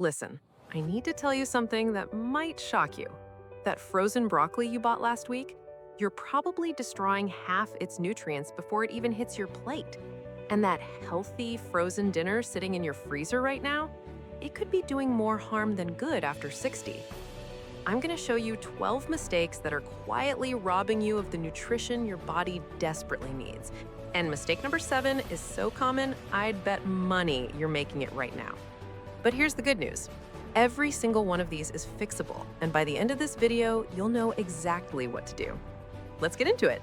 Listen, I need to tell you something that might shock you. That frozen broccoli you bought last week, you're probably destroying half its nutrients before it even hits your plate. And that healthy frozen dinner sitting in your freezer right now, it could be doing more harm than good after 60. I'm going to show you 12 mistakes that are quietly robbing you of the nutrition your body desperately needs. And mistake number 7 is so common, I'd bet money you're making it right now. But here's the good news. Every single one of these is fixable, and by the end of this video, you'll know exactly what to do. Let's get into it.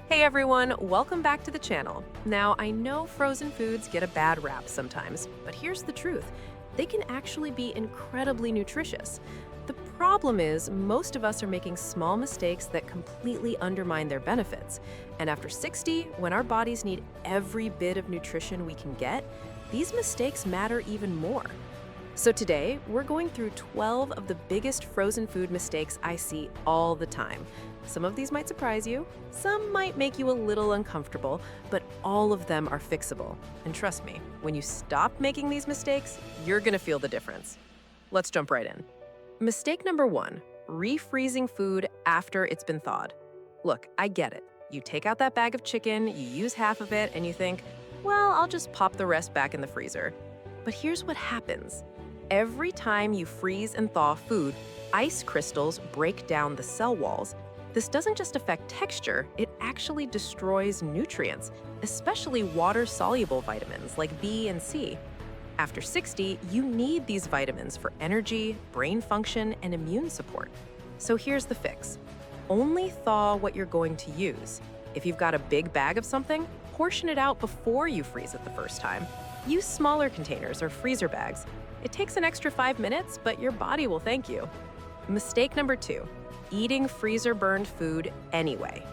Hey everyone, welcome back to the channel. Now, I know frozen foods get a bad rap sometimes, but here's the truth. They can actually be incredibly nutritious. The problem is, most of us are making small mistakes that completely undermine their benefits. And after 60, when our bodies need every bit of nutrition we can get, these mistakes matter even more. So today, we're going through 12 of the biggest frozen food mistakes I see all the time. Some of these might surprise you, some might make you a little uncomfortable, but all of them are fixable. And trust me, when you stop making these mistakes, you're gonna feel the difference. Let's jump right in. Mistake number 1, refreezing food after it's been thawed. Look, I get it. You take out that bag of chicken, you use half of it, and you think, well, I'll just pop the rest back in the freezer. But here's what happens. Every time you freeze and thaw food, ice crystals break down the cell walls. This doesn't just affect texture, it actually destroys nutrients, especially water-soluble vitamins like B and C. After 60, you need these vitamins for energy, brain function, and immune support. So here's the fix. Only thaw what you're going to use. If you've got a big bag of something, portion it out before you freeze it the first time. Use smaller containers or freezer bags. It takes an extra 5 minutes, but your body will thank you. Mistake number 2, eating freezer-burned food anyway.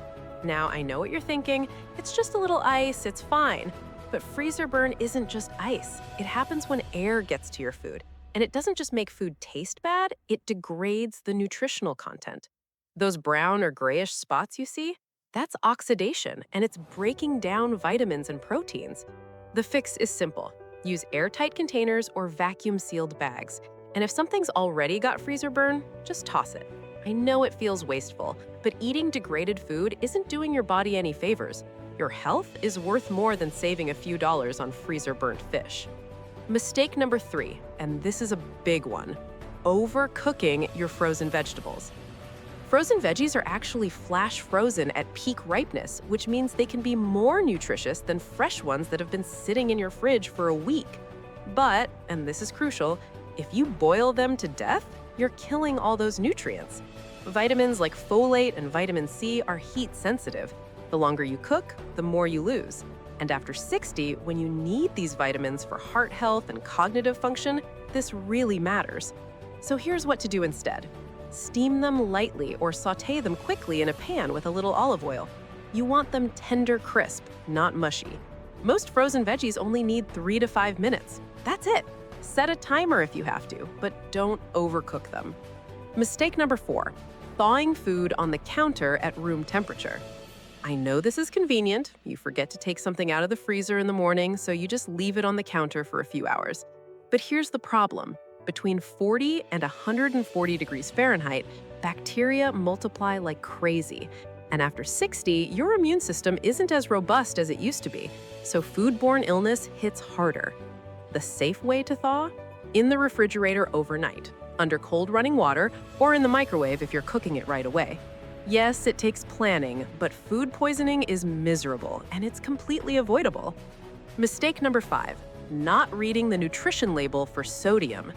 Now, I know what you're thinking. It's just a little ice, it's fine. But freezer burn isn't just ice. It happens when air gets to your food. And it doesn't just make food taste bad, it degrades the nutritional content. Those brown or grayish spots you see? That's oxidation, and it's breaking down vitamins and proteins. The fix is simple. Use airtight containers or vacuum-sealed bags. And if something's already got freezer burn, just toss it. I know it feels wasteful, but eating degraded food isn't doing your body any favors. Your health is worth more than saving a few dollars on freezer-burnt fish. Mistake number 3, and this is a big one, overcooking your frozen vegetables. Frozen veggies are actually flash frozen at peak ripeness, which means they can be more nutritious than fresh ones that have been sitting in your fridge for a week. But, and this is crucial, if you boil them to death, you're killing all those nutrients. Vitamins like folate and vitamin C are heat sensitive. The longer you cook, the more you lose. And after 60, when you need these vitamins for heart health and cognitive function, this really matters. So here's what to do instead. Steam them lightly or sauté them quickly in a pan with a little olive oil. You want them tender crisp, not mushy. Most frozen veggies only need 3 to 5 minutes. That's it. Set a timer if you have to, but don't overcook them. Mistake number 4, thawing food on the counter at room temperature. I know this is convenient. You forget to take something out of the freezer in the morning, so you just leave it on the counter for a few hours. But here's the problem. Between 40 and 140 degrees Fahrenheit, bacteria multiply like crazy. And after 60, your immune system isn't as robust as it used to be, so foodborne illness hits harder. The safe way to thaw? In the refrigerator overnight, under cold running water, or in the microwave if you're cooking it right away. Yes, it takes planning, but food poisoning is miserable, and it's completely avoidable. Mistake number 5, not reading the nutrition label for sodium.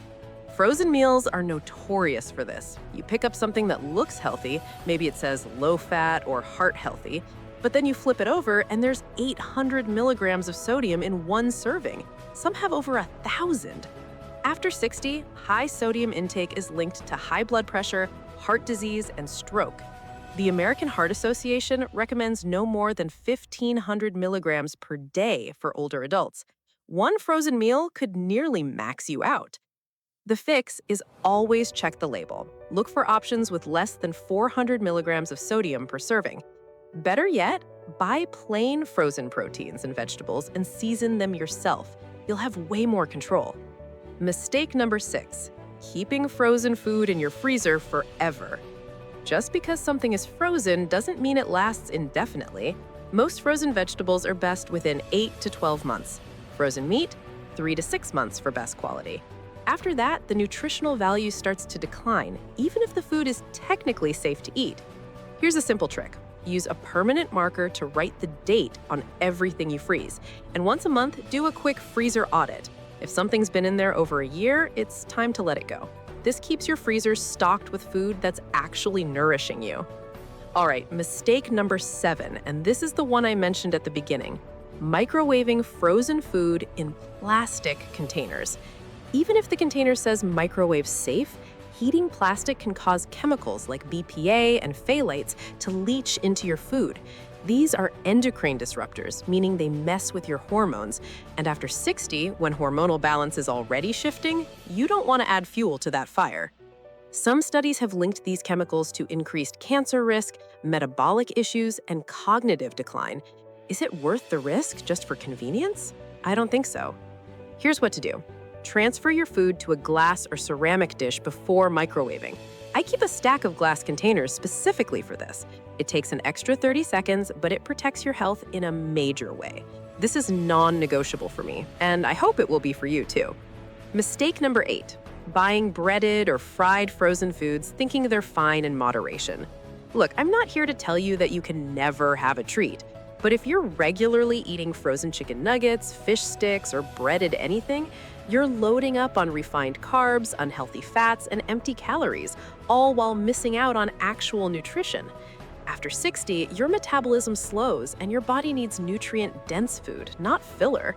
Frozen meals are notorious for this. You pick up something that looks healthy, maybe it says low fat or heart healthy, but then you flip it over and there's 800 milligrams of sodium in one serving. Some have over 1,000. After 60, high sodium intake is linked to high blood pressure, heart disease, and stroke. The American Heart Association recommends no more than 1,500 milligrams per day for older adults. One frozen meal could nearly max you out. The fix is always check the label. Look for options with less than 400 milligrams of sodium per serving. Better yet, buy plain frozen proteins and vegetables and season them yourself. You'll have way more control. Mistake number 6, keeping frozen food in your freezer forever. Just because something is frozen doesn't mean it lasts indefinitely. Most frozen vegetables are best within 8 to 12 months. Frozen meat, 3 to 6 months for best quality. After that, the nutritional value starts to decline, even if the food is technically safe to eat. Here's a simple trick. Use a permanent marker to write the date on everything you freeze. And once a month, do a quick freezer audit. If something's been in there over a year, it's time to let it go. This keeps your freezers stocked with food that's actually nourishing you. All right, mistake number 7, and this is the one I mentioned at the beginning. Microwaving frozen food in plastic containers. Even if the container says microwave safe, heating plastic can cause chemicals like BPA and phthalates to leach into your food. These are endocrine disruptors, meaning they mess with your hormones. And after 60, when hormonal balance is already shifting, you don't want to add fuel to that fire. Some studies have linked these chemicals to increased cancer risk, metabolic issues, and cognitive decline. Is it worth the risk just for convenience? I don't think so. Here's what to do. Transfer your food to a glass or ceramic dish before microwaving. I keep a stack of glass containers specifically for this. It takes an extra 30 seconds, but it protects your health in a major way. This is non-negotiable for me, and I hope it will be for you too. Mistake number 8, buying breaded or fried frozen foods thinking they're fine in moderation. Look, I'm not here to tell you that you can never have a treat, but if you're regularly eating frozen chicken nuggets, fish sticks, or breaded anything, you're loading up on refined carbs, unhealthy fats, and empty calories, all while missing out on actual nutrition. After 60, your metabolism slows and your body needs nutrient-dense food, not filler.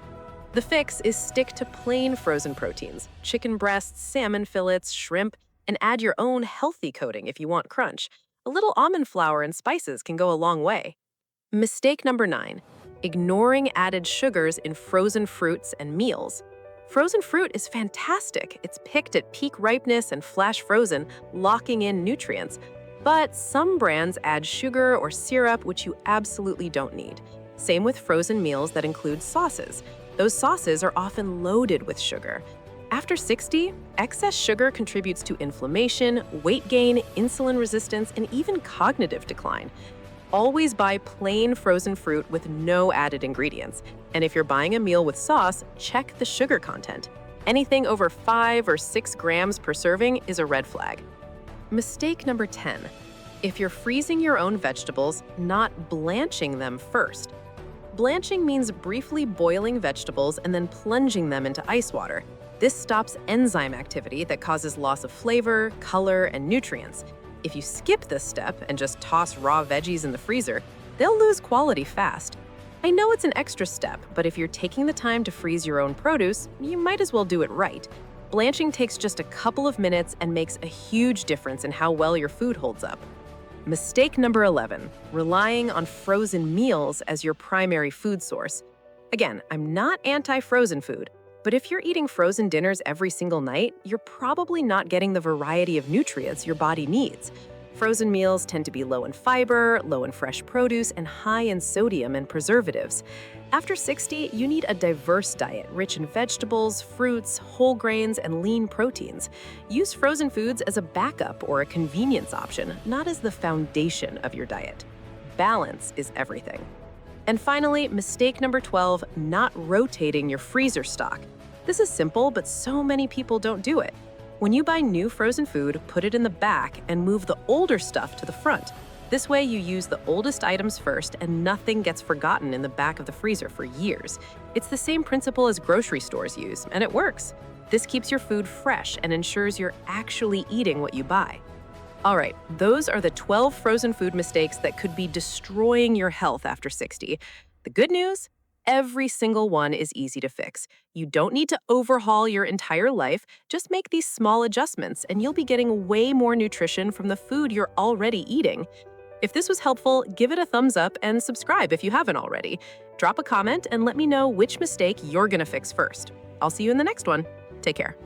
The fix is stick to plain frozen proteins, chicken breasts, salmon fillets, shrimp, and add your own healthy coating if you want crunch. A little almond flour and spices can go a long way. Mistake number 9, ignoring added sugars in frozen fruits and meals. Frozen fruit is fantastic. It's picked at peak ripeness and flash frozen, locking in nutrients. But some brands add sugar or syrup, which you absolutely don't need. Same with frozen meals that include sauces. Those sauces are often loaded with sugar. After 60, excess sugar contributes to inflammation, weight gain, insulin resistance, and even cognitive decline. Always buy plain frozen fruit with no added ingredients. And if you're buying a meal with sauce, check the sugar content. Anything over 5 or 6 grams per serving is a red flag. Mistake number 10, if you're freezing your own vegetables, not blanching them first. Blanching means briefly boiling vegetables and then plunging them into ice water. This stops enzyme activity that causes loss of flavor, color, and nutrients. If you skip this step and just toss raw veggies in the freezer, they'll lose quality fast. I know it's an extra step, but if you're taking the time to freeze your own produce, you might as well do it right. Blanching takes just a couple of minutes and makes a huge difference in how well your food holds up. Mistake number 11, relying on frozen meals as your primary food source. Again, I'm not anti-frozen food, but if you're eating frozen dinners every single night, you're probably not getting the variety of nutrients your body needs. Frozen meals tend to be low in fiber, low in fresh produce, and high in sodium and preservatives. After 60, you need a diverse diet rich in vegetables, fruits, whole grains, and lean proteins. Use frozen foods as a backup or a convenience option, not as the foundation of your diet. Balance is everything. And finally, mistake number 12, not rotating your freezer stock. This is simple, but so many people don't do it. When you buy new frozen food, put it in the back and move the older stuff to the front. This way you use the oldest items first and nothing gets forgotten in the back of the freezer for years. It's the same principle as grocery stores use, and it works. This keeps your food fresh and ensures you're actually eating what you buy. All right, those are the 12 frozen food mistakes that could be destroying your health after 60. The good news? Every single one is easy to fix. You don't need to overhaul your entire life. Just make these small adjustments and you'll be getting way more nutrition from the food you're already eating. If this was helpful, give it a thumbs up and subscribe if you haven't already. Drop a comment and let me know which mistake you're gonna fix first. I'll see you in the next one. Take care.